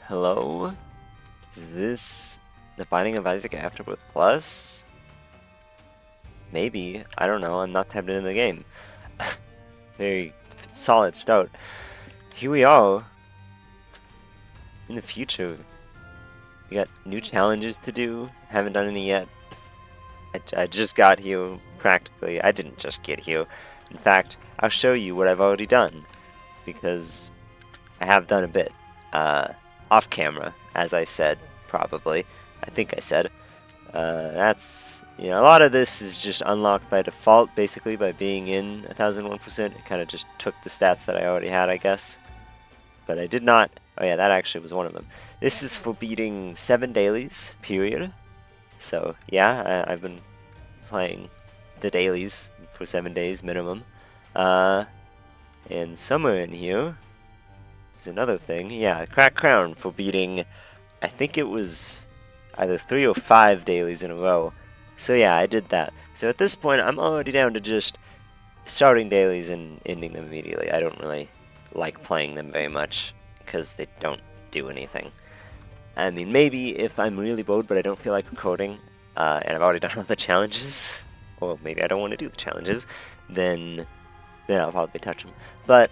Hello? Is this the Binding of Isaac Afterbirth Plus? Maybe. I don't know. I'm not tapped into the game. Very solid start. Here we are. In the future. We got new challenges to do. Haven't done any yet. I just got here, practically. I didn't just get here. In fact, I'll show you what I've already done. Because I have done a bit. Off camera, as I said, probably. I think I said. That's, a lot of this is just unlocked by default, basically, by being in 1001%. It kind of just took the stats that I already had, I guess. But I did not, oh yeah, that actually was one of them. This is for beating 7 dailies, period. So, yeah, I've been playing the dailies for 7 days minimum. And somewhere in here is another thing. Yeah, Crack Crown for beating, I think it was either 3 or 5 dailies in a row. So yeah, I did that. So at this point, I'm already down to just starting dailies and ending them immediately. I don't really like playing them very much, because they don't do anything. I mean, maybe if I'm really bored but I don't feel like recording, and I've already done all the challenges, or maybe I don't want to do the challenges, then I'll probably touch them. But,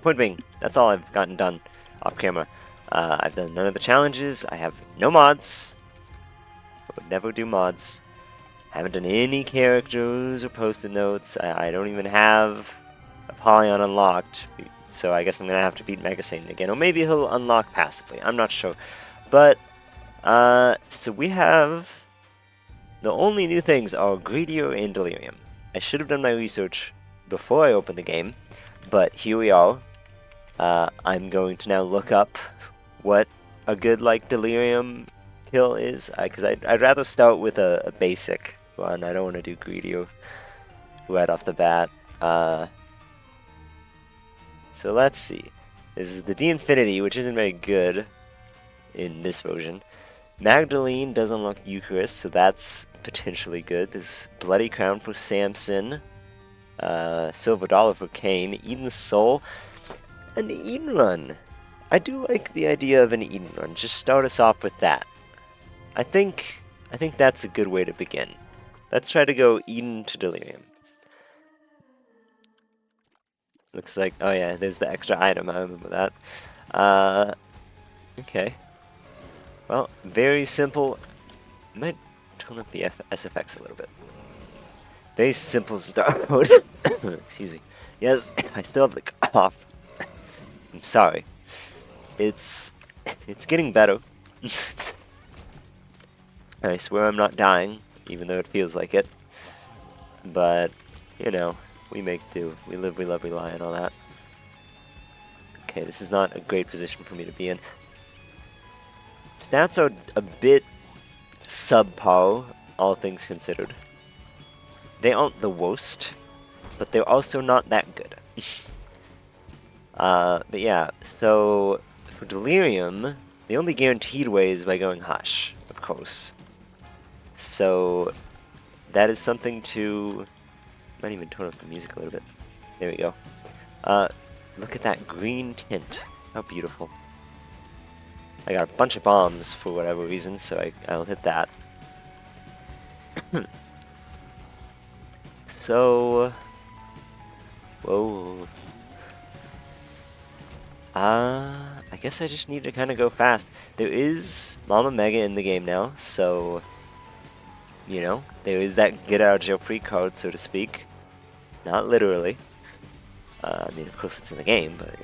point being, that's all I've gotten done off camera. I've done none of the challenges, I have no mods, I would never do mods. I haven't done any characters or post-it notes, I don't even have a Polyon unlocked, so I guess I'm gonna have to beat Mega Satan again, or maybe he'll unlock passively, I'm not sure. But, so we have, the only new things are Greedier and Delirium. I should have done my research before I opened the game, but here we are. I'm going to now look up what a good, Delirium kill is, because I'd rather start with a basic one. I don't want to do Greedier right off the bat. So let's see. This is the D-Infinity, which isn't very good in this version. Magdalene does unlock Eucharist, so that's potentially good. There's Bloody Crown for Samson. Silver Dollar for Cain. Eden's Soul. An Eden Run. I do like the idea of an Eden Run. Just start us off with that. I think that's a good way to begin. Let's try to go Eden to Delirium. Looks like, oh yeah, there's the extra item, I remember that. Okay. Well, very simple. I might turn up the SFX a little bit. Very simple start. Excuse me. Yes, I still have the cough. I'm sorry. It's getting better. I swear I'm not dying, even though it feels like it. But, we make do. We live, we love, we lie, and all that. Okay, this is not a great position for me to be in. Stats are a bit subpar, all things considered. They aren't the worst, but they're also not that good. But yeah, so for Delirium, the only guaranteed way is by going Hush, of course. So that is something to... might even turn up the music a little bit. There we go. Look at that green tint. How beautiful. I got a bunch of bombs for whatever reason, so I'll hit that. So... whoa. I guess I just need to kind of go fast. There is Mama Mega in the game now, so... there is that get out of jail free card, so to speak. Not literally. I mean, of course it's in the game, but,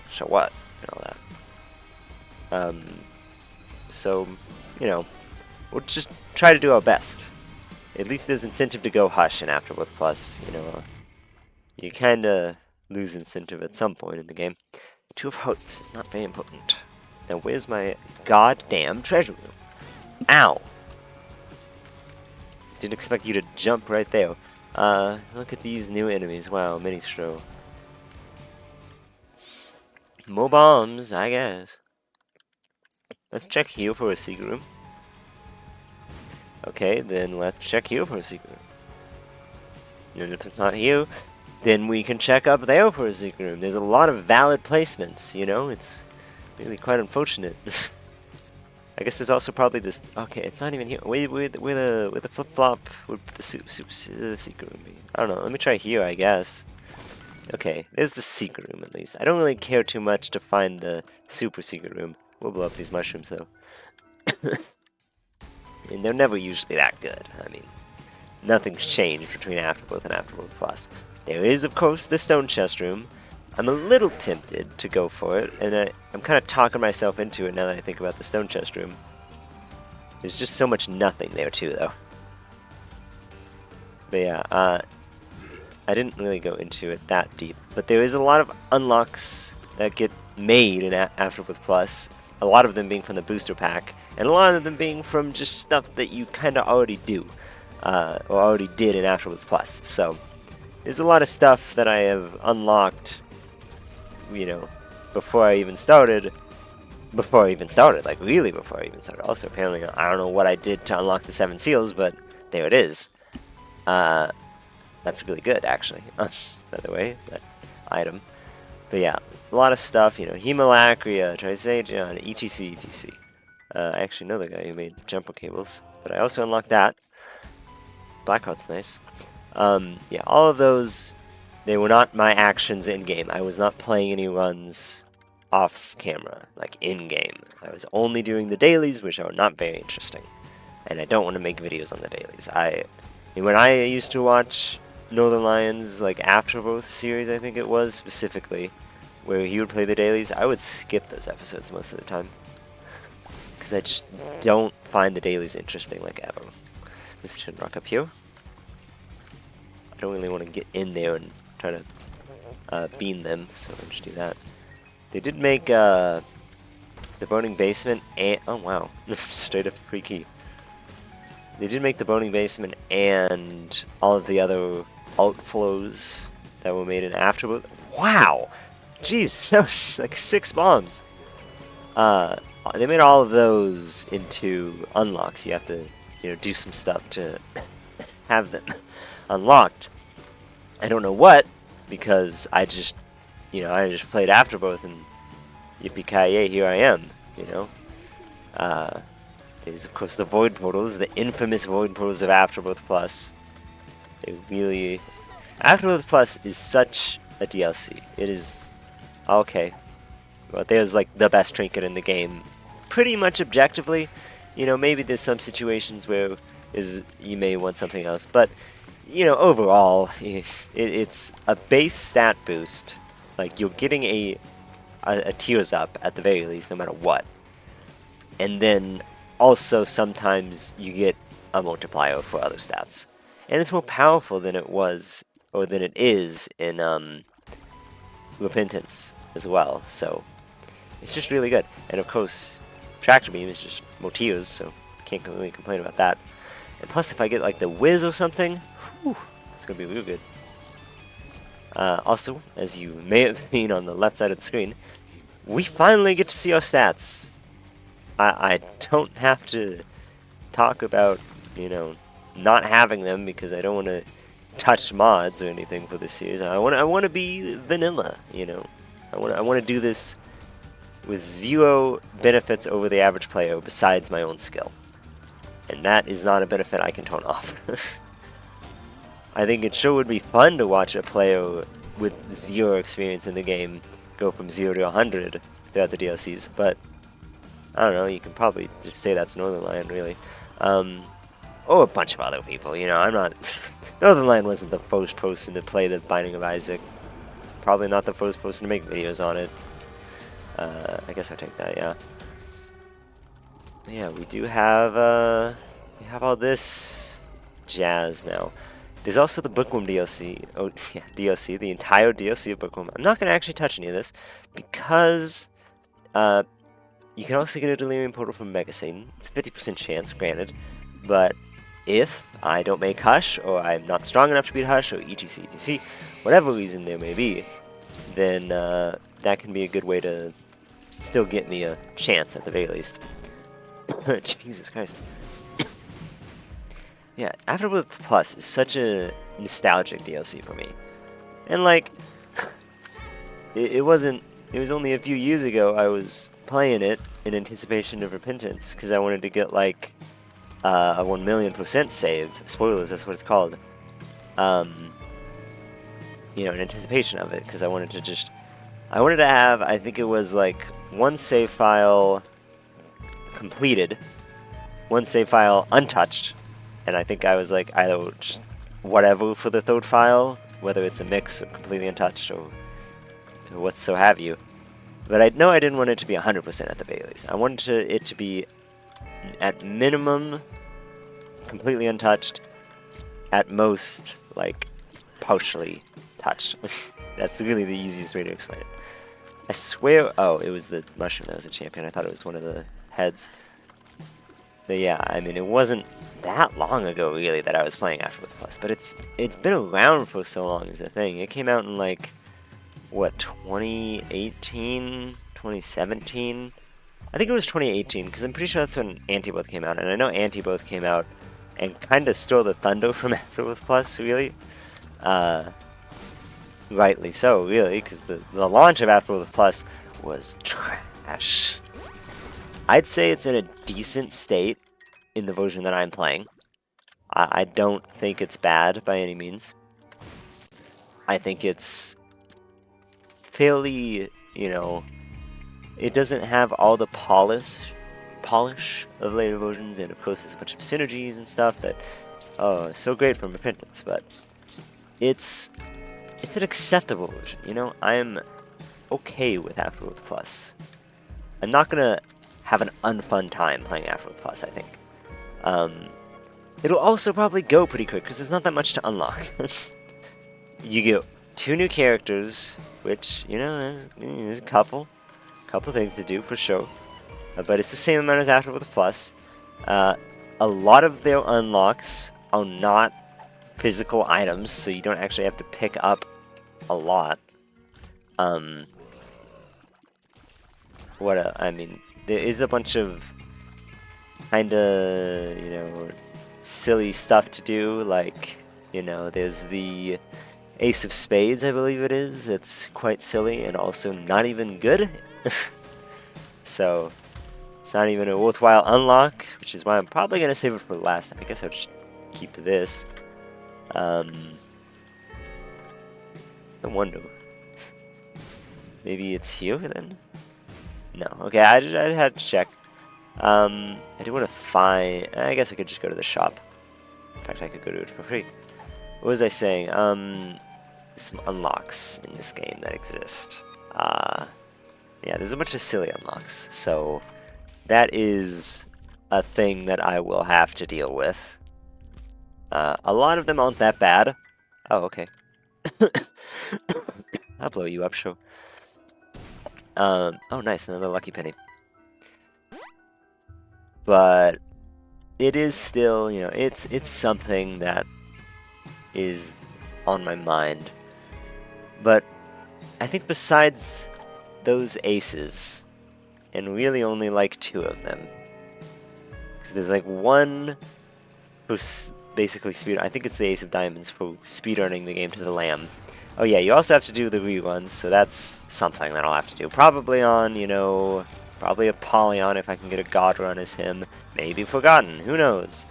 so what? And all that. So, we'll just try to do our best. At least there's incentive to go Hush in Afterbirth Plus, you kinda lose incentive at some point in the game. 2 of Hearts is not very important. Now where's my goddamn treasure room? Ow! Didn't expect you to jump right there. Look at these new enemies. Wow, Ministro. More bombs, I guess. Let's check here for a secret room. Okay, then let's check here for a secret room. And if it's not here, then we can check up there for a secret room. There's a lot of valid placements, you know? It's really quite unfortunate. I guess there's also probably this... Okay, it's not even here. Where the flip-flop would the secret room be? I don't know. Let me try here, I guess. Okay, there's the secret room, at least. I don't really care too much to find the super secret room. We'll blow up these mushrooms, though. And they're never usually that good. I mean, nothing's changed between Afterbirth and Afterbirth Plus. There is, of course, the stone chest room. I'm a little tempted to go for it, and I'm kind of talking myself into it now that I think about the stone chest room. There's just so much nothing there, too, though. But yeah, I didn't really go into it that deep. But there is a lot of unlocks that get made in Afterbirth Plus. A lot of them being from the booster pack, and a lot of them being from just stuff that you kind of already do, or already did in Afterbirth Plus. So, there's a lot of stuff that I have unlocked, you know, before I even started, like really before I even started. Also, apparently, I don't know what I did to unlock the 7 seals, but there it is. That's really good, actually, by the way, that item. But yeah, a lot of stuff, you know, Hemolacria, Trisagion, etc. I actually know the guy who made jumper cables, but I also unlocked that. Blackheart's nice. Yeah, all of those, they were not my actions in-game. I was not playing any runs off-camera, like in-game. I was only doing the dailies, which are not very interesting. And I don't want to make videos on the dailies. When I used to watch Northern Lions, like Afterbirth series, I think it was, specifically, where he would play the dailies, I would skip those episodes most of the time. Because I just don't find the dailies interesting, like, ever. This should rock up here. I don't really want to get in there and try to beam them, so I'll just do that. They did make the Burning Basement and... Oh, wow. Straight up free key. They did make the Burning Basement and all of the other outflows that were made in Afterbirth. Wow! Jeez, that was like 6 bombs. They made all of those into unlocks. You have to, you know, do some stuff to have them unlocked. I don't know what, because I just played Afterbirth and yippee-ki-yay, here I am, you know. There's, of course, the Void Portals, the infamous Void Portals of Afterbirth Plus. They really... Afterbirth Plus is such a DLC. It is... Okay. Well, there's, like, the best trinket in the game. Pretty much objectively. You know, maybe there's some situations where you may want something else. But, you know, overall, it's a base stat boost. Like, you're getting a tears up, at the very least, no matter what. And then... Also, sometimes you get a multiplier for other stats. And it's more powerful than it was, or than it is in Repentance as well. So, it's just really good. And of course, Tractor Beam is just more tears, so can't really complain about that. And plus, if I get like the Whiz or something, whew, it's going to be real good. Also, as you may have seen on the left side of the screen, we finally get to see our stats. I don't have to talk about, you know, not having them because I don't want to touch mods or anything for this series. I want to be vanilla, you know. I want to do this with 0 benefits over the average player besides my own skill. And that is not a benefit I can turn off. I think it sure would be fun to watch a player with 0 experience in the game go from 0 to 100 throughout the DLCs, but I don't know, you can probably just say that's Northern Lion, really. Or a bunch of other people, you know, I'm not... Northern Lion wasn't the first person to play the Binding of Isaac. Probably not the first person to make videos on it. I guess I'll take that, yeah. Yeah, we do have, we have all this jazz now. There's also the Bookworm DLC. Oh, yeah, DLC, the entire DLC of Bookworm. I'm not going to actually touch any of this, because, you can also get a Delirium Portal from Mega Satan. It's a 50% chance, granted. But if I don't make Hush, or I'm not strong enough to beat Hush, or etc, whatever reason there may be, then that can be a good way to still get me a chance at the very least. Jesus Christ. Yeah, Afterbirth Plus is such a nostalgic DLC for me. And like, it wasn't. It was only a few years ago I was playing it in anticipation of Repentance because I wanted to get like a 1,000,000% save. Spoilers, that's what it's called. You know, in anticipation of it, because I wanted to have, I think it was like one save file completed, one save file untouched, and I think I was like either just whatever for the third file, whether it's a mix or completely untouched or what so have you. But I know I didn't want it to be 100% at the very least. I wanted it to be at minimum completely untouched, at most like partially touched. That's really the easiest way to explain it. I swear, oh, it was the mushroom that was a champion. I thought it was one of the heads. But yeah, I mean, it wasn't that long ago, really, that I was playing Afterbirth Plus. But it's been around for so long is the thing. It came out in, like, what, 2018? 2017? I think it was 2018, because I'm pretty sure that's when Afterbirth came out. And I know Afterbirth came out and kind of stole the thunder from Afterbirth Plus, really. Rightly so, really, because the launch of Afterbirth Plus was trash. I'd say it's in a decent state in the version that I'm playing. I don't think it's bad by any means. I think it's fairly, you know, it doesn't have all the polish of later versions, and of course there's a bunch of synergies and stuff that, oh, so great from Repentance, but it's an acceptable version, you know? I'm okay with Afterbirth Plus. I'm not gonna have an unfun time playing Afterbirth Plus, I think. It'll also probably go pretty quick, because there's not that much to unlock. You get 2 new characters, which, you know, there's a couple things to do, for sure. But it's the same amount as Afterbirth Plus. A lot of their unlocks are not physical items, so you don't actually have to pick up a lot. I mean, there is a bunch of kinda, you know, silly stuff to do, like, you know, there's the Ace of Spades, I believe it is, that's quite silly and also not even good. So, it's not even a worthwhile unlock, which is why I'm probably gonna save it for last. I guess I'll just keep this. No wonder. Maybe it's here then? No. Okay, I had to check. I do want to find. I guess I could just go to the shop. In fact, I could go to it for free. What was I saying? Some unlocks in this game that exist. Yeah, there's a bunch of silly unlocks. So that is a thing that I will have to deal with. A lot of them aren't that bad. Oh, okay. I'll blow you up, sure. Oh, nice, another lucky penny. But it is still, you know, it's something that is on my mind. But I think besides those aces, and really only like 2 of them, because there's like one who's basically speed. I think it's the Ace of Diamonds for speedrunning the game to the lamb. Oh yeah, you also have to do the reruns, so that's something that I'll have to do. Probably on, you know, probably a Polyon if I can get a God run as him. Maybe Forgotten, who knows?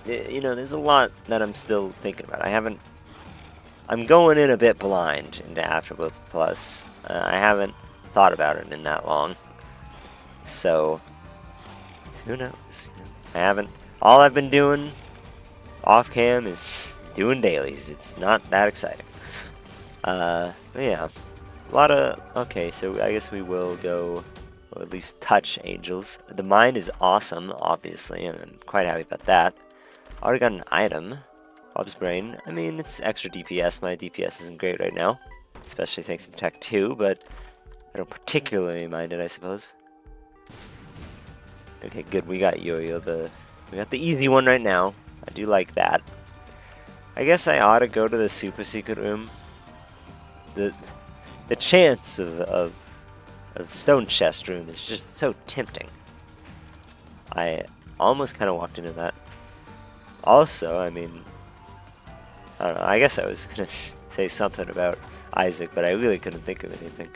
You know, there's a lot that I'm still thinking about. I'm going in a bit blind into Afterbirth Plus. I haven't thought about it in that long. So, who knows? I haven't. All I've been doing off cam is doing dailies. It's not that exciting. Yeah. A lot of... Okay, so I guess we will go, or at least touch angels. The mine is awesome, obviously, and I'm quite happy about that. Already got an item. Bob's Brain. I mean, it's extra DPS. My DPS isn't great right now, especially thanks to Tech 2, but I don't particularly mind it, I suppose. Okay, good. We got Yo-Yo. We got the easy one right now. I do like that. I guess I ought to go to the super secret room. The chance of stone chest room is just so tempting. I almost kind of walked into that. Also, I mean, I don't know. I guess I was gonna say something about Isaac, but I really couldn't think of anything.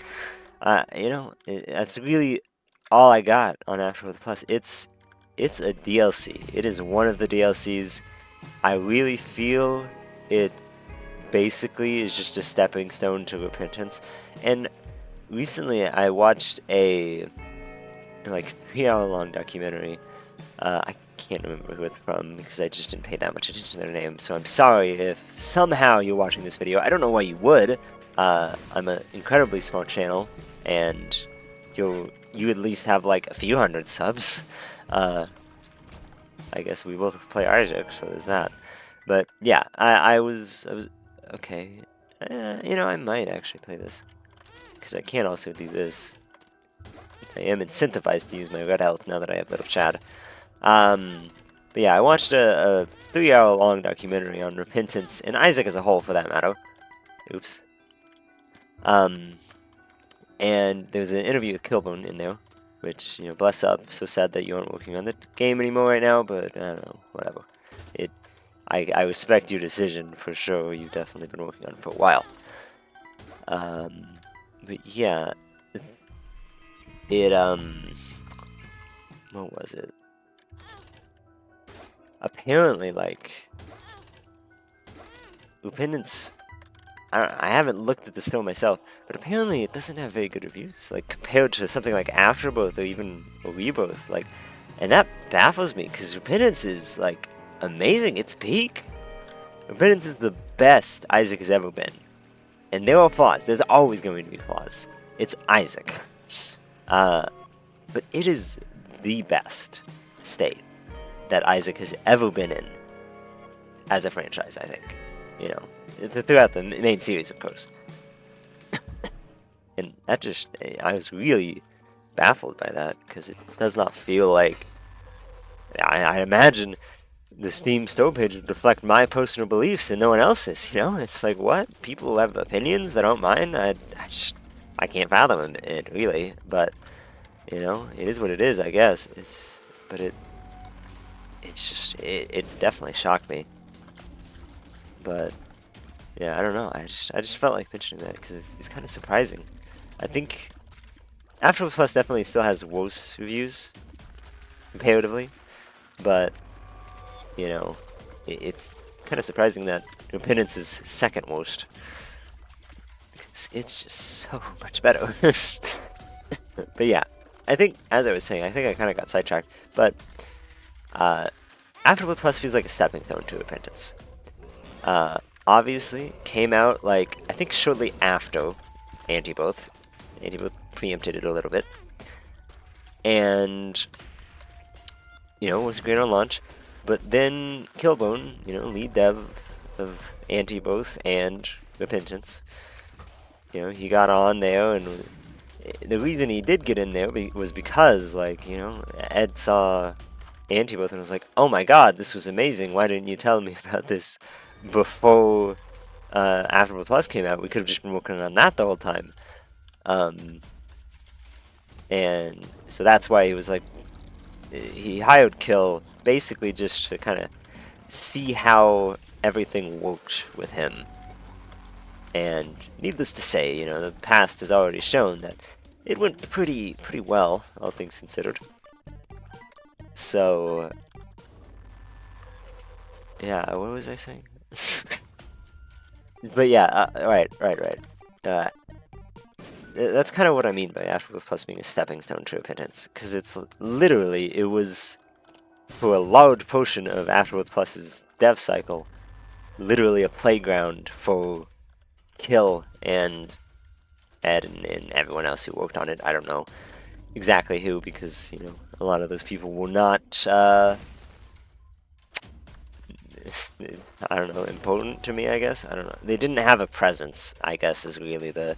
You know, that's really all I got on Afterbirth Plus. It's a DLC. It is one of the DLCs. I really feel it basically is just a stepping stone to repentance. And recently I watched a like 3 hour long documentary. I can't remember who it's from because I just didn't pay that much attention to their name. So I'm sorry if somehow you're watching this video. I don't know why you would. I'm an incredibly small channel, and you at least have like a few hundred subs. I guess we both play Isaac, so there's that. But yeah, I was okay. You know, I might actually play this because I can also do this. I am incentivized to use my red health now that I have Little Chad. But yeah, I watched a 3 hour long documentary on repentance and Isaac as a whole, for that matter. Oops. And there was an interview with Killbone in there, which, you know, bless up. So sad that you aren't working on the game anymore right now, but I don't know, whatever. I respect your decision for sure. You've definitely been working on it for a while. But yeah, what was it? Apparently, like, repentance. I haven't looked at the store myself, but apparently it doesn't have very good reviews, like compared to something like Afterbirth or even Rebirth. Like, and that baffles me because repentance is like amazing. It's peak. Repentance is the best Isaac has ever been, and there are flaws. There's always going to be flaws. It's Isaac, but it is the best state that Isaac has ever been in as a franchise. I think, you know, throughout the main series, of course. And that just, I was really baffled by that, because it does not feel like, I imagine the Steam store page would reflect my personal beliefs and no one else's, you know? It's like, what? People who have opinions that aren't mine? I can't fathom it, really, but, you know, it is what it is, I guess. It definitely shocked me. But yeah, I don't know. I just felt like mentioning that because it's kind of surprising. I think Afterbirth Plus definitely still has worse reviews comparatively, but you know, it's kind of surprising that Repentance is second worst. It's just so much better. But yeah, I think, as I was saying, I think I kind of got sidetracked. But Afterbirth Plus feels like a stepping stone to Repentance. Obviously, came out, like, I think shortly after Antibirth. Antibirth preempted it a little bit. And, you know, was great on launch. But then Killbone, you know, lead dev of Antibirth and Repentance, you know, he got on there, and the reason he did get in there was because, like, you know, Ed saw Antibirth and was like, oh my god, this was amazing, why didn't you tell me about this before Afterbirth Plus came out? We could have just been working on that the whole time. And so that's why he was like, he hired Kill basically just to kind of see how everything worked with him. And needless to say, you know, the past has already shown that it went pretty well, all things considered. So, yeah, what was I saying? But yeah, right. That's kind of what I mean by Afterbirth Plus being a stepping stone to Repentance, because it's literally, it was, for a large portion of Afterbirth Plus's dev cycle, literally a playground for Kill and Ed and everyone else who worked on it. I don't know exactly who, because, you know, a lot of those people were not, I don't know, important to me, I guess. I don't know. They didn't have a presence, I guess, is really the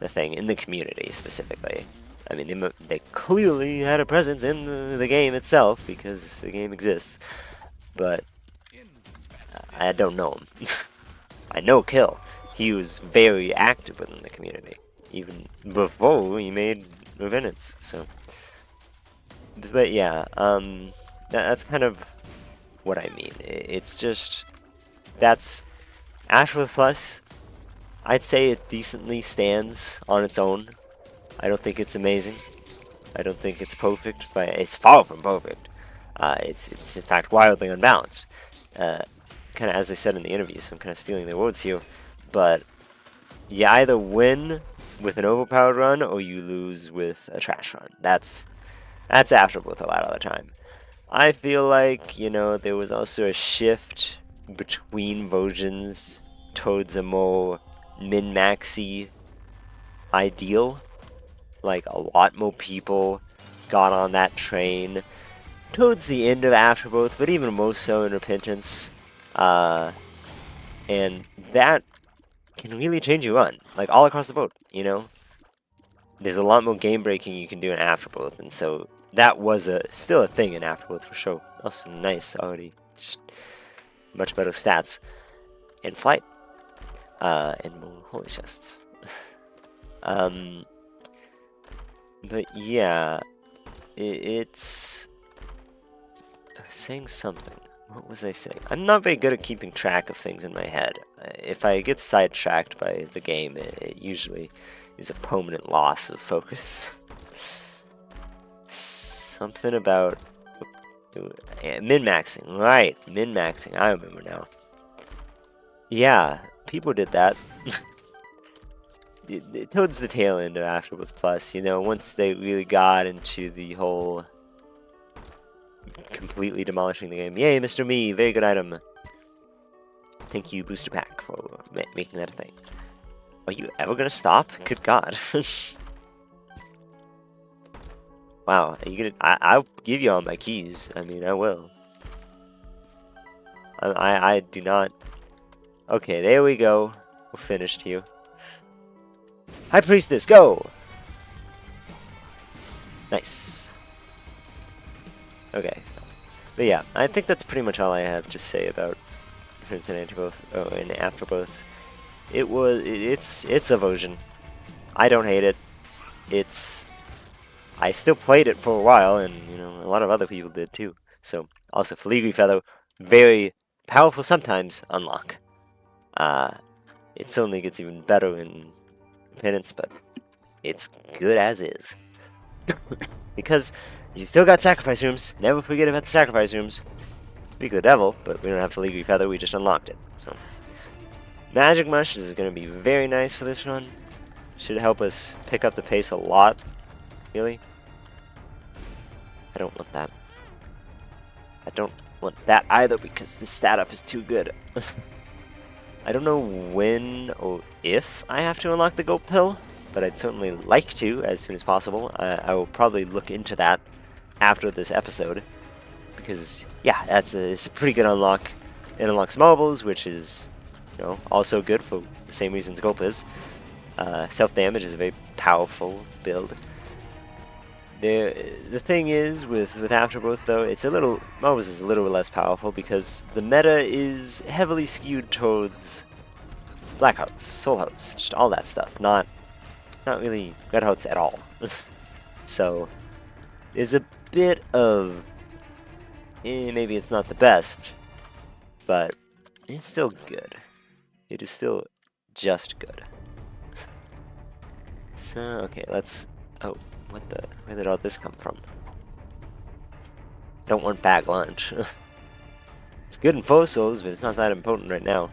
thing, in the community, specifically. I mean, they clearly had a presence in the game itself, because the game exists. But I don't know him. I know Kill. He was very active within the community, even before he made Repentance. So, but yeah, that's kind of what I mean. It's just, that's Afterbirth Plus, I'd say it decently stands on its own. I don't think it's amazing. I don't think it's perfect, but it's far from perfect. It's in fact wildly unbalanced. Kind of as they said in the interview, so I'm kind of stealing their words here. But you either win with an overpowered run or you lose with a trash run. That's Afterbirth a lot of the time. I feel like, you know, there was also a shift between versions towards a more min-maxy ideal. Like, a lot more people got on that train towards the end of Afterbirth, but even more so in Repentance. And that can really change your run, like, all across the board, you know? There's a lot more game breaking you can do in Afterbirth, and so that was still a thing in Afterbirth for sure. Also nice already. Just much better stats. And flight. And more holy chests. But yeah, it's... I was saying something. What was I saying? I'm not very good at keeping track of things in my head. If I get sidetracked by the game, it usually is a permanent loss of focus. Something about min-maxing. Right, min-maxing. I remember now. Yeah, people did that. Towards the tail end of Afterbirth Plus, you know, once they really got into the whole completely demolishing the game. Yay, Mr. Me, very good item. Thank you, Booster Pack, for making that a thing. Are you ever gonna stop? Good God. Wow, are you gonna? I'll give you all my keys. I mean, I will. I do not. Okay, there we go. We're finished here. High Priestess, go! Nice. Okay. But yeah, I think that's pretty much all I have to say about Prince and Afterbirth. It's a version. I don't hate it. I still played it for a while, and you know, a lot of other people did too. So, also Filigree Feather, very powerful sometimes, unlock. It certainly gets even better in Penance, but it's good as is. Because you still got sacrifice rooms. Never forget about the sacrifice rooms. Speak of the devil, but we don't have Filigree Feather, we just unlocked it. So, Magic Mush is going to be very nice for this run. Should help us pick up the pace a lot. Really? I don't want that. I don't want that either because the stat up is too good. I don't know when or if I have to unlock the gold pill, but I'd certainly like to as soon as possible. I will probably look into that after this episode because, yeah, it's a pretty good unlock. It unlocks marbles, which is, you know, also good for the same reasons Gulp is. Self-damage is a very powerful build. The thing is, with Afterbirth, though, marbles is a little less powerful because the meta is heavily skewed towards Black Hearts, Soul Hearts, just all that stuff, not really Red Hearts at all. So, there's a bit of, maybe it's not the best, but it's still good. It is still just good. So, okay, let's... Oh, where did all this come from? Don't want bag lunch. It's good in fossils, but it's not that important right now.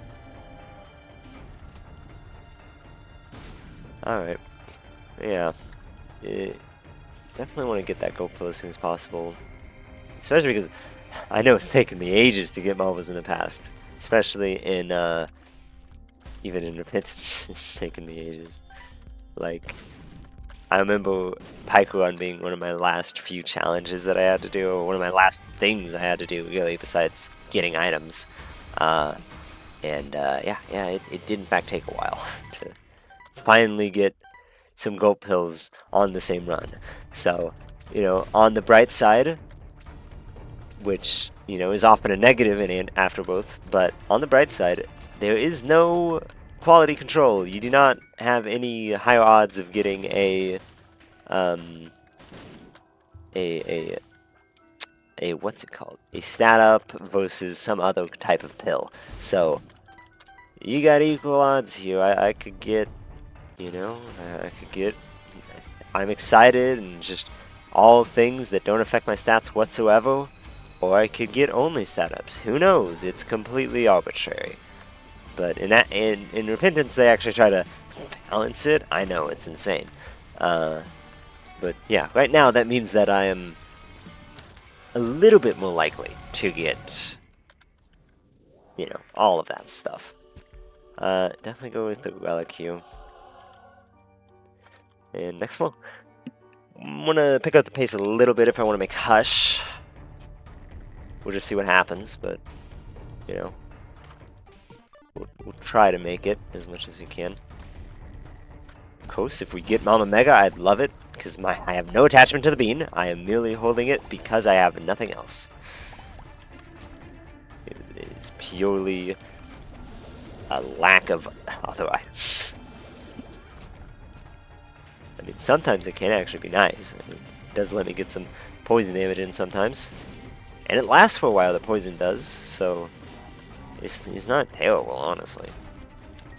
Alright. Yeah. Definitely want to get that gold pill as soon as possible. Especially because I know it's taken me ages to get marbles in the past. Especially in, even in Repentance, it's taken me ages. Like, I remember Pike Run being one of my last few challenges that I had to do, or one of my last things I had to do, really, besides getting items. Yeah, it did in fact take a while to finally get some gold pills on the same run. So, you know, on the bright side, which, you know, is often a negative in Afterbirth, but on the bright side, there is no quality control. You do not have any higher odds of getting a what's it called? A stat up versus some other type of pill. So You got equal odds here. I could get, you know, I could get. I'm excited and just all things that don't affect my stats whatsoever, or I could get only stat ups. Who knows? It's completely arbitrary. But in Repentance, they actually try to balance it. I know it's insane. But yeah, right now that means that I am a little bit more likely to get, you know, all of that stuff. Definitely go with the Relic here. And next floor. I'm gonna pick up the pace a little bit if I want to make Hush. We'll just see what happens, but, you know, we'll try to make it as much as we can. Of course, if we get Mama Mega, I'd love it, because I have no attachment to the bean. I am merely holding it because I have nothing else. It is purely a lack of other items. I mean, sometimes it can actually be nice. I mean, it does let me get some poison damage in sometimes. And it lasts for a while, the poison does, so it's not terrible, honestly.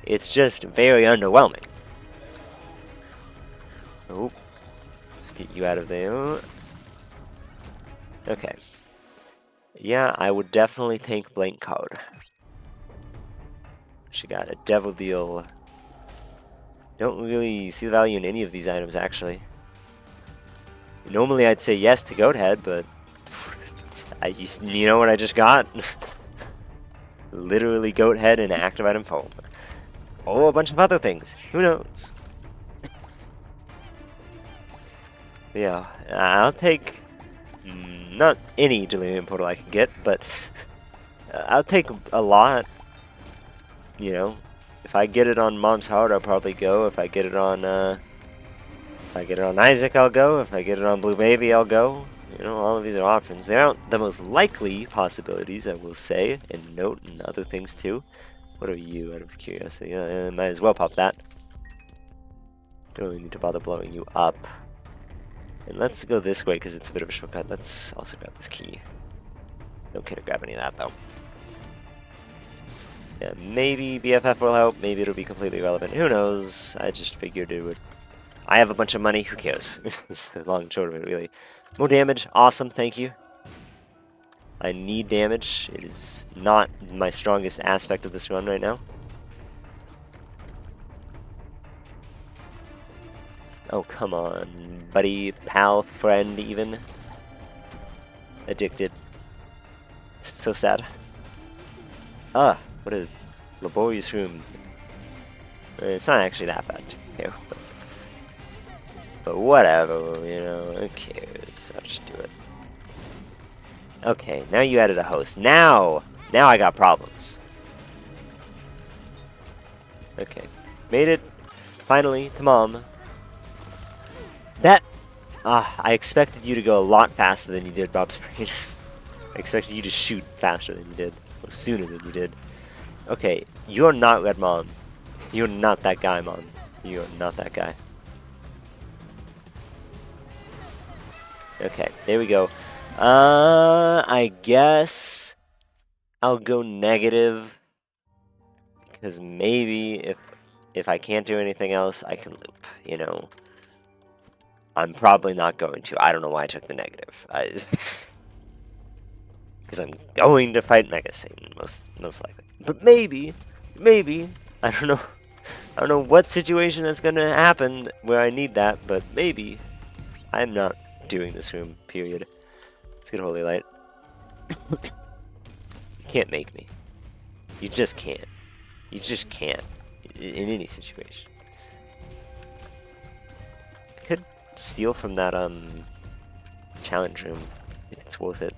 It's just very underwhelming. Oh, let's get you out of there. Okay. Yeah, I would definitely take Blank Card. She got a Devil Deal. Don't really see the value in any of these items, actually. Normally I'd say yes to Goat Head, but you know what I just got? Literally Goat Head and active item foam. Or a bunch of other things. Who knows? Yeah, I'll take not any Delirium Portal I can get, but I'll take a lot. You know, if I get it on Mom's Heart, I'll probably go. If I get it on Isaac, I'll go. If I get it on Blue Baby, I'll go. You know, all of these are options. They aren't the most likely possibilities, I will say, and note, and other things too. What are you, out of curiosity? Might as well pop that. Don't really need to bother blowing you up. And let's go this way because it's a bit of a shortcut. Let's also grab this key. No care to grab any of that though. Yeah, maybe BFF will help. Maybe it'll be completely irrelevant. Who knows? I just figured it would. I have a bunch of money. Who cares? It's the long and short of it, really. More damage. Awesome. Thank you. I need damage. It is not my strongest aspect of this run right now. Oh, come on, buddy, pal, friend, even. Addicted. It's so sad. Ah, what a laborious room. It's not actually that bad, too, but whatever, you know, who cares? I'll just do it. Okay, now you added a host. Now I got problems. Okay, made it, finally, to Mom. I expected you to go a lot faster than you did, Bob Sprain. I expected you to shoot faster than you did, or sooner than you did. Okay, you're not Red Mom. You're not that guy, Mom. You're not that guy. Okay, there we go. I guess I'll go negative, because maybe if I can't do anything else, I can loop, you know. I'm probably not going to. I don't know why I took the negative. Because I'm going to fight Mega Satan, most likely. But maybe, I don't know. I don't know what situation that's going to happen where I need that, but maybe. I'm not doing this room, period. Let's get Holy Light. You can't make me. You just can't. You just can't. In any situation. I could steal from that challenge room if it's worth it.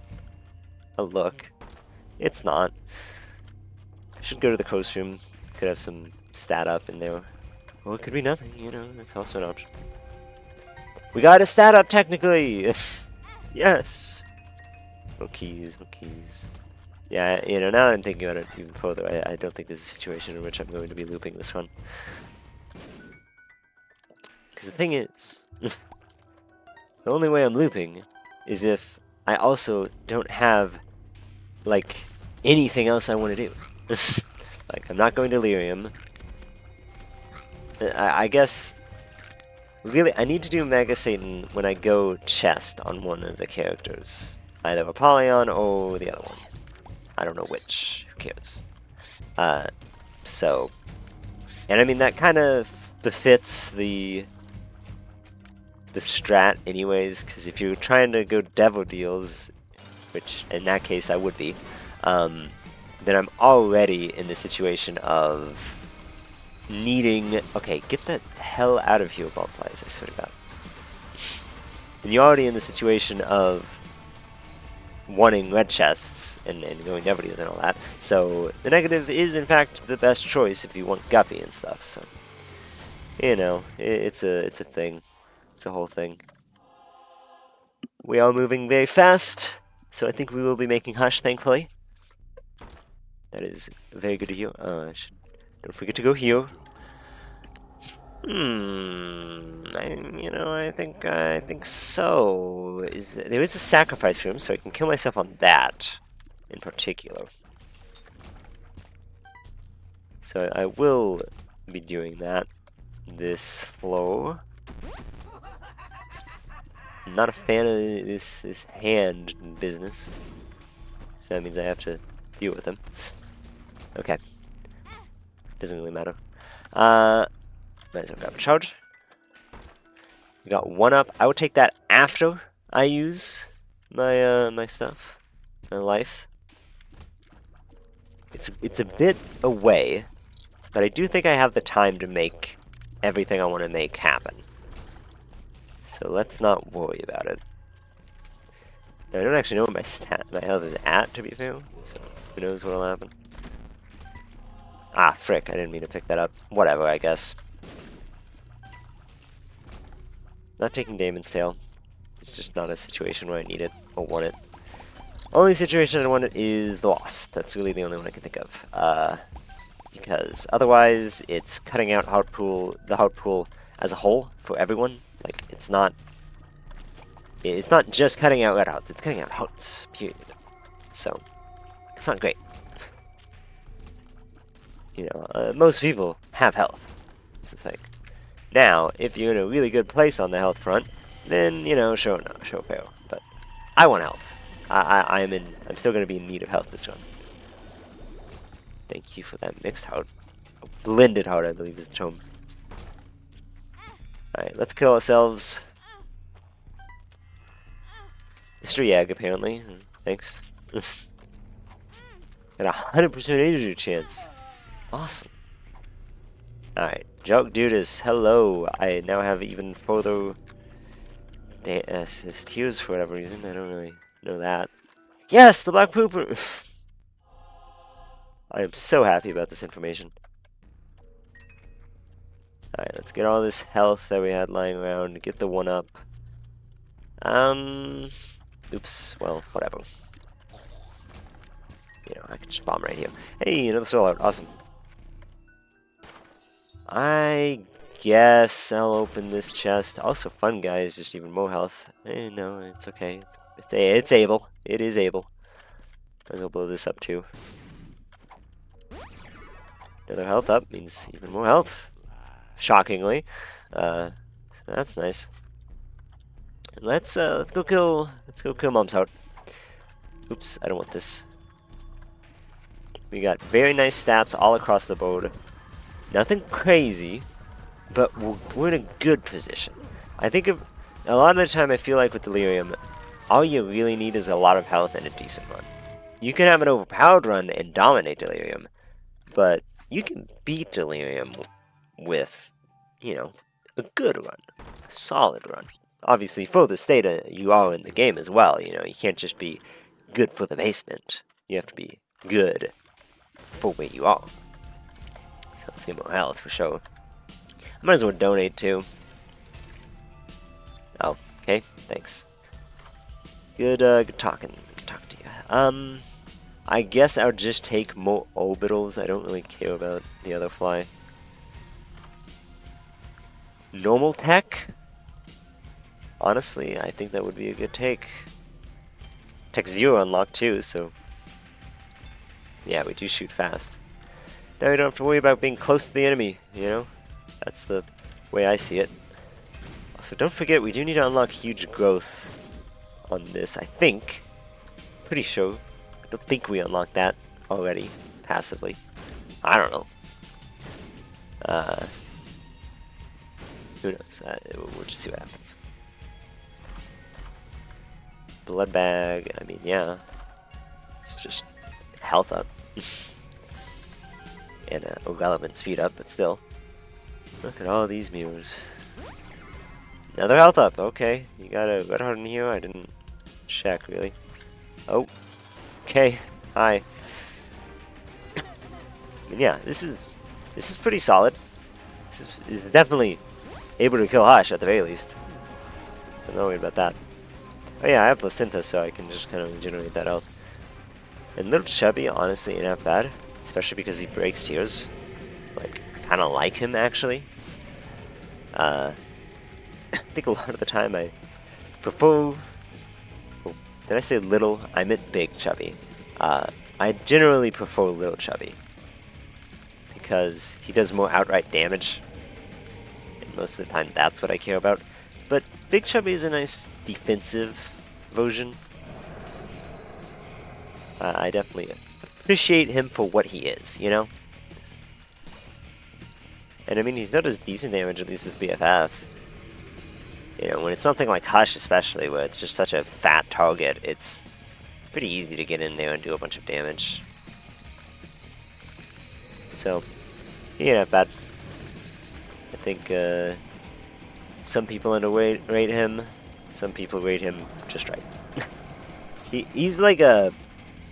A look. It's not. I should go to the coast room. Could have some stat up in there. Or it could be nothing, you know, that's also an option. We got a stat up technically! Yes! More keys, more keys. Yeah, you know, now that I'm thinking about it even further, I don't think there's a situation in which I'm going to be looping this one. Because the thing is, the only way I'm looping is if I also don't have, like, anything else I want to do. Like, I'm not going delirium. I guess, really, I need to do Mega Satan when I go chest on one of the characters. Either Apollyon or the other one. I don't know which. Who cares? So, and I mean, that kind of befits the strat anyways, because if you're trying to go devil deals, which in that case I would be, then I'm already in the situation of needing... Okay, get the hell out of here, ball flies, I swear to God. And you're already in the situation of wanting red chests and going devil deals and all that, so the negative is in fact the best choice if you want guppy and stuff, so... You know, it's a thing. It's a whole thing. We are moving very fast, so I think we will be making Hush, thankfully. That is very good to hear. Don't forget to go here. I think so. There is a sacrifice room, so I can kill myself on that in particular. So I will be doing that this flow. I'm not a fan of this hand business, so that means I have to deal with them. Okay. Doesn't really matter. Might as well grab a charge. We got 1-up. I would take that after I use my my stuff, my life. It's a bit away, but I do think I have the time to make everything I want to make happen. So let's not worry about it. Now, I don't actually know what my health is at, to be fair, so who knows what'll happen. Ah, frick, I didn't mean to pick that up. Whatever, I guess. Not taking Damon's Tail. It's just not a situation where I need it or want it. Only situation I want it is the Lost. That's really the only one I can think of. Because otherwise, it's cutting out the heart pool as a whole for everyone. Like, it's not just cutting out red hearts, it's cutting out hearts, period. So, it's not great. You know, most people have health. That's the thing. Now, if you're in a really good place on the health front, then, you know, show fail. But I want health. I'm still going to be in need of health this run. Thank you for that mixed heart. A blended heart, I believe, is the term. Alright, let's kill ourselves. Mystery egg, apparently. Thanks. Got a 100% injury chance. Awesome. Alright, Joke Dudas, hello. I now have even further tears for whatever reason. I don't really know that. Yes, the black pooper! I am so happy about this information. Alright, let's get all this health that we had lying around, get the 1-up. Oops, well, whatever. You know, I can just bomb right here. Hey, another soul out, awesome. I guess I'll open this chest. Also fun, guys, just even more health. No, it's okay. It's able. It is able. I'm gonna blow this up too. Another health up means even more health. Shockingly. So that's nice. Let's go kill Mom's heart. Oops, I don't want this. We got very nice stats all across the board. Nothing crazy, but we're in a good position. I think a lot of the time I feel like with Delirium, all you really need is a lot of health and a decent run. You can have an overpowered run and dominate Delirium, but you can beat Delirium with, you know, a good run, a solid run. Obviously, for this data, you are in the game as well. You know, you can't just be good for the basement. You have to be good for where you are. So let's get more health for sure. I might as well donate too. Oh, okay, thanks. Good talking. Good talking to you. I guess I'll just take more orbitals. I don't really care about the other fly. Normal tech? Honestly, I think that would be a good take. Tech 0 unlocked too, so... Yeah, we do shoot fast. Now you don't have to worry about being close to the enemy, you know? That's the way I see it. Also, don't forget, we do need to unlock huge growth on this, I think. Pretty sure. I don't think we unlocked that already, passively. I don't know. Who knows? We'll just see what happens. Blood bag, I mean, yeah. It's just health up. And irrelevant speed up, but still. Look at all these mirrors. Another health up, okay. You got a red heart in here? I didn't check, really. Oh. Okay, hi. I mean, yeah, this is pretty solid. This is definitely able to kill Hush at the very least. So no worry about that. Oh yeah, I have Placenta, so I can just kind of regenerate that health. And Little Chubby, honestly, ain't that bad. Especially because he breaks tears. Like, I kind of like him, actually. I think a lot of the time I prefer... Oh, did I say little? I meant big Chubby. I generally prefer Little Chubby. Because he does more outright damage. And most of the time that's what I care about. But Big Chubby is a nice defensive version. I definitely appreciate him for what he is, you know? And I mean, he's not as decent damage, at least with BFF. You know, when it's something like Hush especially, where it's just such a fat target, it's pretty easy to get in there and do a bunch of damage. So, he ain't that bad. I think some people underrate him, some people rate him just right. He's like a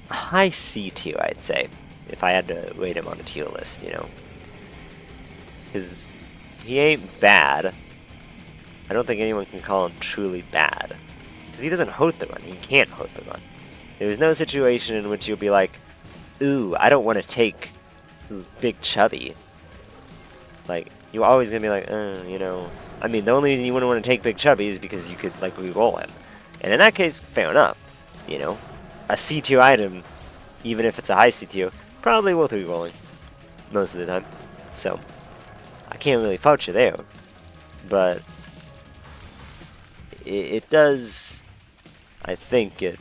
high C tier, I'd say, if I had to rate him on a tier list, you know. Because he ain't bad. I don't think anyone can call him truly bad. Because he doesn't hurt the run. He can't hurt the run. There's no situation in which you'll be like, ooh, I don't want to take Big Chubby. Like, you're always going to be like, you know. I mean, the only reason you wouldn't want to take Big Chubby is because you could, like, re-roll him. And in that case, fair enough. You know, a C tier item, even if it's a high C tier, probably worth re-rolling most of the time. So, I can't really fault you there. But it does, I think it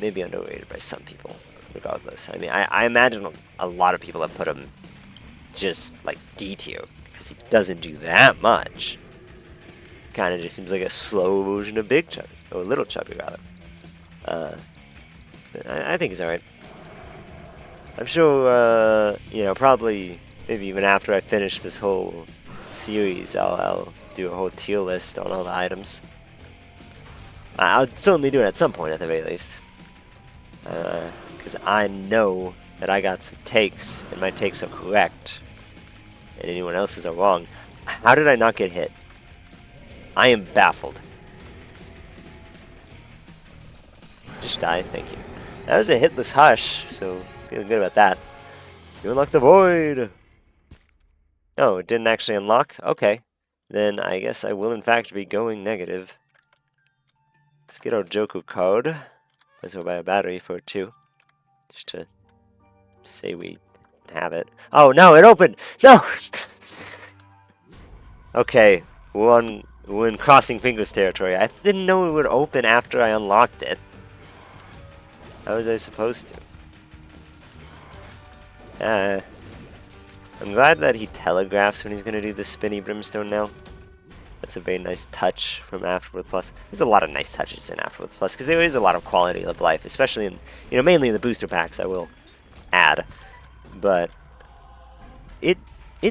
may be underrated by some people, regardless. I mean, I imagine a lot of people have put him just like D tier, because he doesn't do that much. Kind of just seems like a slow version of Big Chubby, or Little Chubby rather. I think he's alright. I'm sure, you know, probably, maybe even after I finish this whole series, I'll do a whole tier list on all the items. I'll certainly do it at some point, at the very least. Because I know that I got some takes, and my takes are correct, and anyone else's are wrong. How did I not get hit? I am baffled. Just die, thank you. That was a hitless Hush, so feeling good about that. You unlocked the void! Oh, it didn't actually unlock? Okay. Then I guess I will in fact be going negative. Let's get our Joku code. Might as well buy a battery for it too. Just to say we have it. Oh no, it opened! No! Okay, we're in crossing fingers territory. I didn't know it would open after I unlocked it. How was I supposed to? I'm glad that he telegraphs when he's going to do the spinny brimstone now. That's a very nice touch from Afterbirth Plus. There's a lot of nice touches in Afterbirth Plus, because there is a lot of quality of life, especially in, you know, mainly in the booster packs, I will add. But it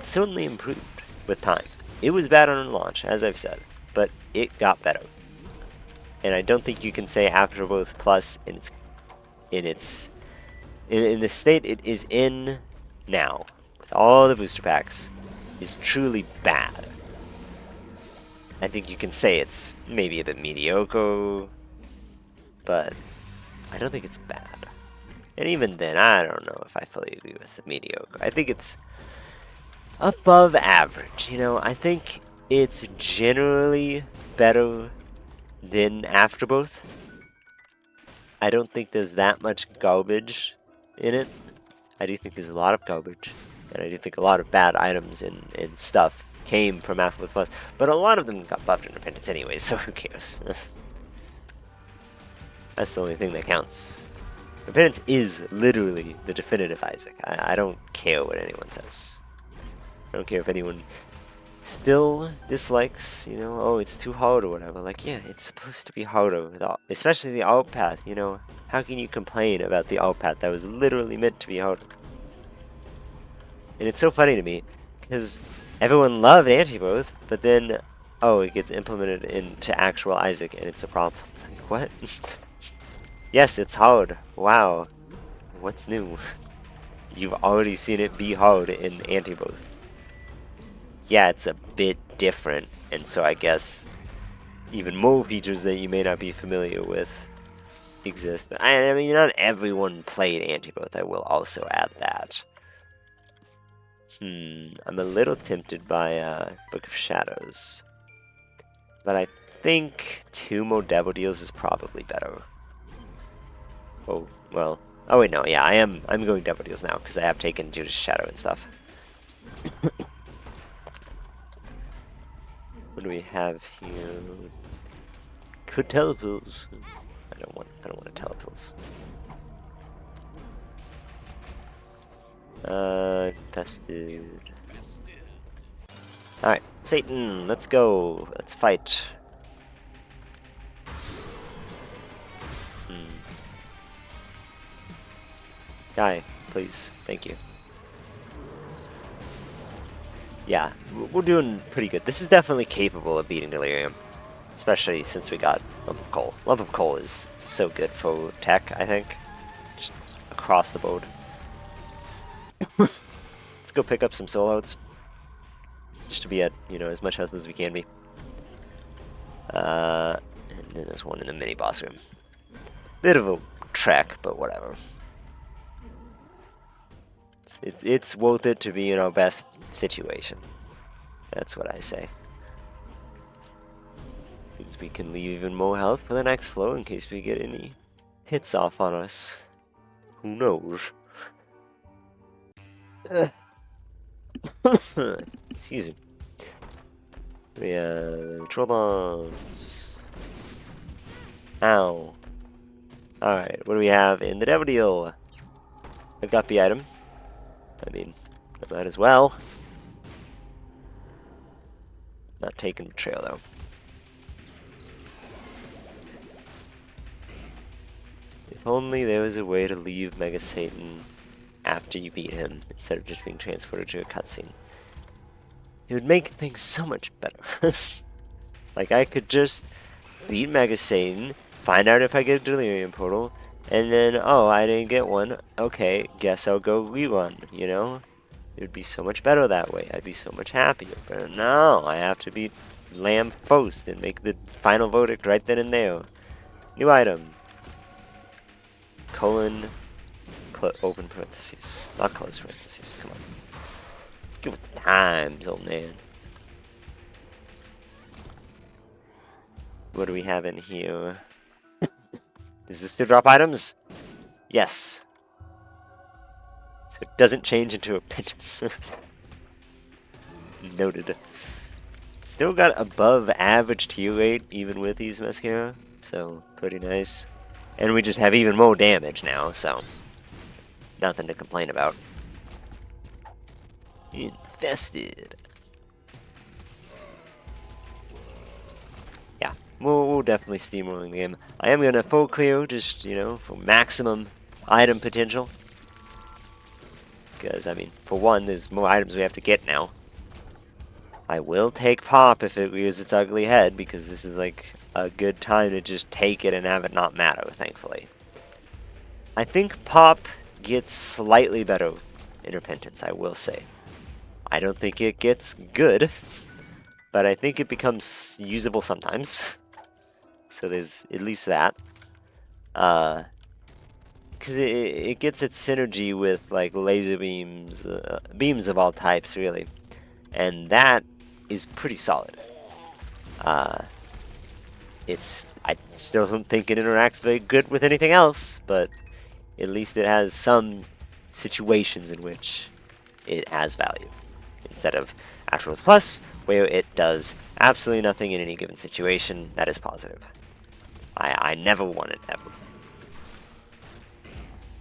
certainly improved with time. It was bad on launch, as I've said, but it got better. And I don't think you can say Afterbirth Plus in the state it is in now, with all the booster packs, is truly bad. I think you can say it's maybe a bit mediocre, but I don't think it's bad. And even then, I don't know if I fully agree with mediocre. I think it's above average, you know. I think it's generally better than Afterbirth. I don't think there's that much garbage in it. I do think there's a lot of garbage, and I do think a lot of bad items and stuff came from Afterbirth Plus, but a lot of them got buffed in Repentance anyway, so who cares? That's the only thing that counts. Repentance is literally the definitive Isaac. I don't care what anyone says. I don't care if anyone still dislikes, you know, oh, it's too hard or whatever. Like, yeah, it's supposed to be harder, especially the alt path, you know. How can you complain about the alt path that was literally meant to be harder? And it's so funny to me, because everyone loved Afterbirth, but then, oh, it gets implemented into actual Isaac, and it's a problem. Like, what? Yes, it's hard. Wow. What's new? You've already seen it be hard in Afterbirth. Yeah, it's a bit different, and so I guess even more features that you may not be familiar with exist. I mean, not everyone played Afterbirth, I will also add that. I'm a little tempted by Book of Shadows, but I think 2 more Devil Deals is probably better. Oh, well, oh wait, no, yeah, I'm going Devil Deals now, because I have taken Judas Shadow and stuff. What do we have here? Could telepills. I don't want a telepills. Infested. Alright, Satan, let's go. Let's fight. Die, please. Thank you. Yeah, we're doing pretty good. This is definitely capable of beating Delirium, especially since we got Lump of Coal. Lump of Coal is so good for tech, I think, just across the board. Let's go pick up some soul hearts, just to be at, you know, as much health as we can be. And then there's one in the mini boss room. Bit of a trek, but whatever. It's worth it to be in our best situation. That's what I say. Means we can leave even more health for the next flow in case we get any hits off on us. Who knows? Excuse me. We have troll bombs. Ow. Alright, what do we have in the Devil Deal? I've got the item. I mean, I might as well. Not taking betrayal though. If only there was a way to leave Mega Satan after you beat him, instead of just being transported to a cutscene. It would make things so much better. Like, I could just beat Mega Satan, find out if I get a Delirium Portal, and then, oh, I didn't get one. Okay, guess I'll go rerun, you know? It would be so much better that way. I'd be so much happier. But no, I have to beat Lamb first and make the final verdict right then and there. New item. Colon, open parentheses. Not close parentheses. Come on. Give it times, old man. What do we have in here? Is this to drop items? Yes. So it doesn't change into Repentance. Noted. Still got above average tier rate even with these mascara, so pretty nice. And we just have even more damage now, so nothing to complain about. Infested. Yeah, we'll definitely steamrolling the game. I am gonna full clear, just, you know, for maximum item potential. Because, I mean, for one, there's more items we have to get now. I will take Pop if it rears its ugly head, because this is like a good time to just take it and have it not matter, thankfully. I think Pop gets slightly better in Repentance, I will say. I don't think it gets good, but I think it becomes usable sometimes. So there's at least that. Because it gets its synergy with like laser beams, beams of all types really, and that is pretty solid. I still don't think it interacts very good with anything else, but at least it has some situations in which it has value, instead of Afterbirth Plus, where it does absolutely nothing in any given situation that is positive. I never want it, ever.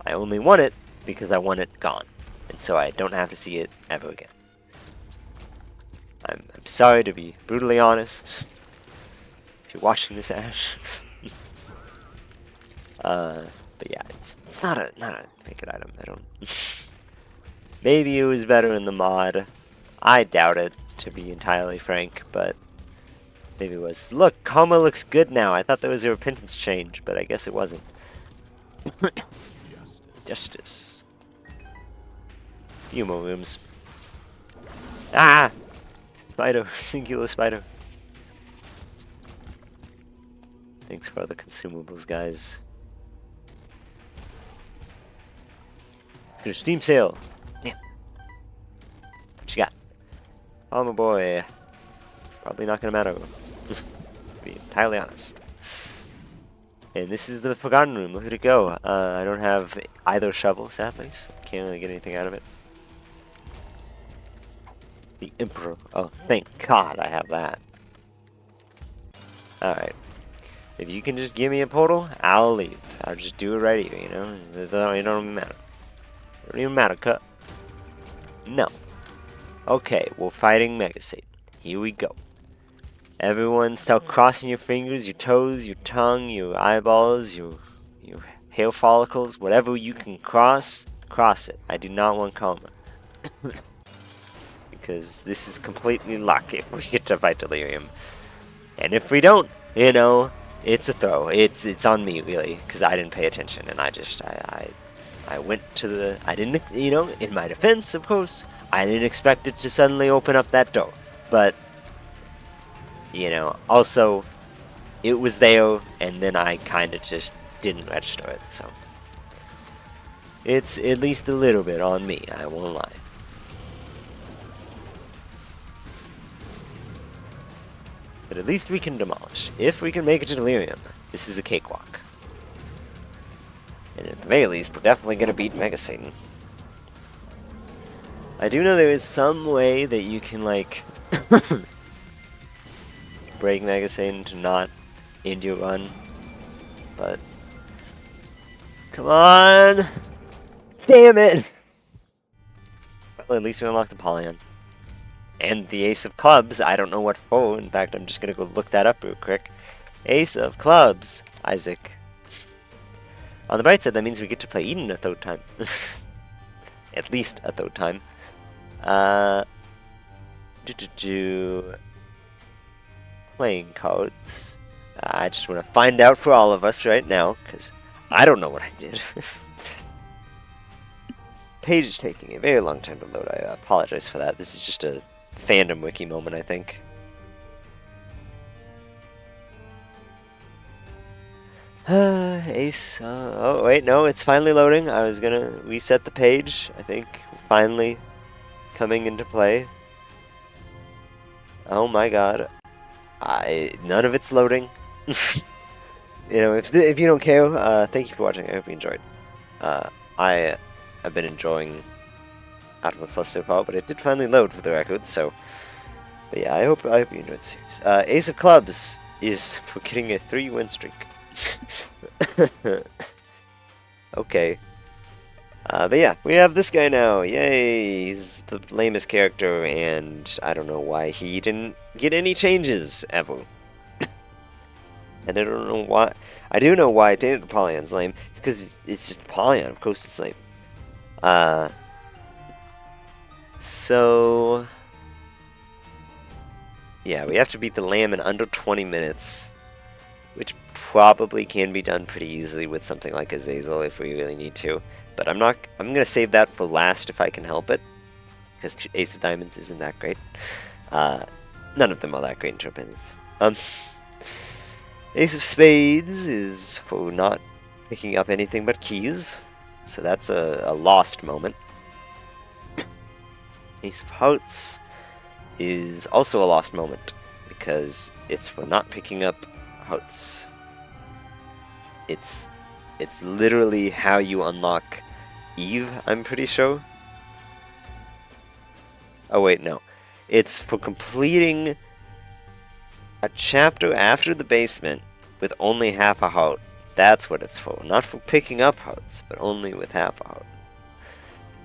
I only want it because I want it gone, and so I don't have to see it ever again. I'm sorry to be brutally honest. If you're watching this, Ash. But yeah, it's not a make it item. I don't. Maybe it was better in the mod. I doubt it, to be entirely frank, but maybe it was. Look, Karma looks good now. I thought there was a repentance change, but I guess it wasn't. Justice. Few more rooms. Ah! Spider. Singular spider. Thanks for all the consumables, guys. Let's go to Steam sale. Damn. What you got? Oh, my boy. Probably not gonna matter. To be entirely honest. And this is the Forgotten Room. Look at it go. I don't have either shovel, sadly, so can't really get anything out of it. The Emperor. Oh, thank God I have that. Alright. If you can just give me a portal, I'll leave. I'll just do it right here, you know? It don't even matter. It don't even matter, cut. No. Okay, we're fighting Mega Satan. Here we go. Everyone start crossing your fingers, your toes, your tongue, your eyeballs, your hair follicles, whatever you can cross it. I do not want karma. Because this is completely luck if we get to fight Delirium. And if we don't, you know, it's a throw. It's on me, really, because I didn't pay attention, and I went to the... I didn't, you know, in my defense, of course, I didn't expect it to suddenly open up that door. But... you know, also, it was there, and then I kind of just didn't register it, so. It's at least a little bit on me, I won't lie. But at least we can demolish. If we can make it to Delirium, this is a cakewalk. And at the very least, we're definitely going to beat Mega Satan. I do know there is some way that you can, like... break Mega Satan to not end your run, but come on, damn it! Well, at least we unlocked the Polyon and the Ace of Clubs. I don't know what for. In fact, I'm just gonna go look that up real quick. Ace of Clubs, Isaac. On the bright side, that means we get to play Eden a third time. At least a third time. Playing cards. I just want to find out for all of us right now, because I don't know what I did. Page is taking a very long time to load. I apologize for that. This is just a fandom wiki moment, I think. Ace. Oh, wait, no, it's finally loading. I was going to reset the page. I think finally coming into play. Oh my god. None of it's loading. You know, if you don't care, thank you for watching. I hope you enjoyed. I've been enjoying Afterbirth Plus so far, but it did finally load for the record. So, but yeah, I hope you enjoyed the series. Ace of Clubs is for getting a 3-win streak. Okay. But yeah, we have this guy now. Yay! He's the lamest character, and I don't know why he didn't get any changes ever. And I don't know why. I do know why Daniel Polyon's lame. It's because it's just Polyon. Of course it's lame. So... yeah, we have to beat the lamb in under 20 minutes. Which probably can be done pretty easily with something like Azazel if we really need to. But I'm gonna save that for last if I can help it. Because Ace of Diamonds isn't that great. None of them are that great in Turpins. Ace of Spades is for not picking up anything but keys. So that's a lost moment. Ace of Hearts is also a lost moment. Because it's for not picking up hearts. It's literally how you unlock Eve, I'm pretty sure. Oh wait, no. It's for completing a chapter after the basement with only half a heart. That's what it's for. Not for picking up hearts, but only with half a heart.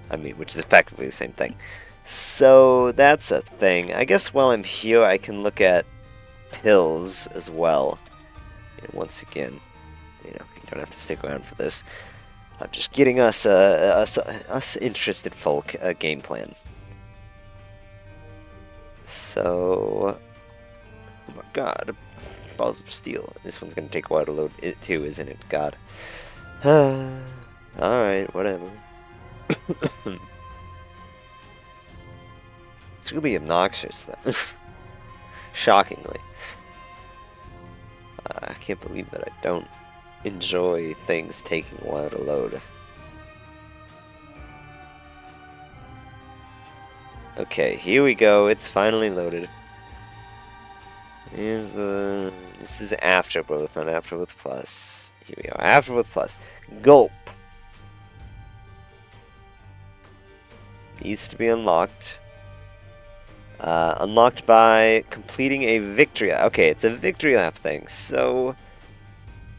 I mean, which is effectively the same thing. So that's a thing. I guess while I'm here, I can look at pills as well. And once again, you don't have to stick around for this. I'm just getting us interested folk a game plan. So, oh my god, balls of steel. This one's gonna take a while to load it too, isn't it? God. Alright, whatever. It's really obnoxious, though. Shockingly. I can't believe that I don't enjoy things taking a while to load. Okay, here we go. It's finally loaded. This is Afterbirth, not Afterbirth Plus. Here we are, Afterbirth Plus. Gulp. Needs to be unlocked. Unlocked by completing a victory lap. Okay, it's a victory lap thing. So,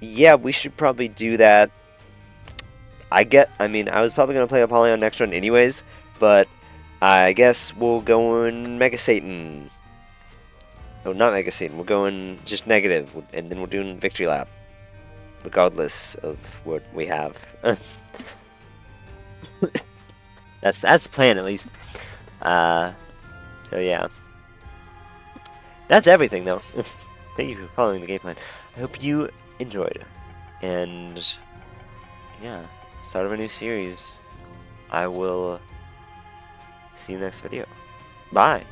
yeah, we should probably do that. I mean, I was probably going to play Apollyon next run anyways, but I guess we'll go in Mega Satan. No, not Mega Satan. We're going just negative, and then we're doing victory lap, regardless of what we have. That's the plan, at least. So yeah, that's everything, though. Thank you for following the game plan. I hope you enjoyed, and yeah, start of a new series. I will see you next video. Bye.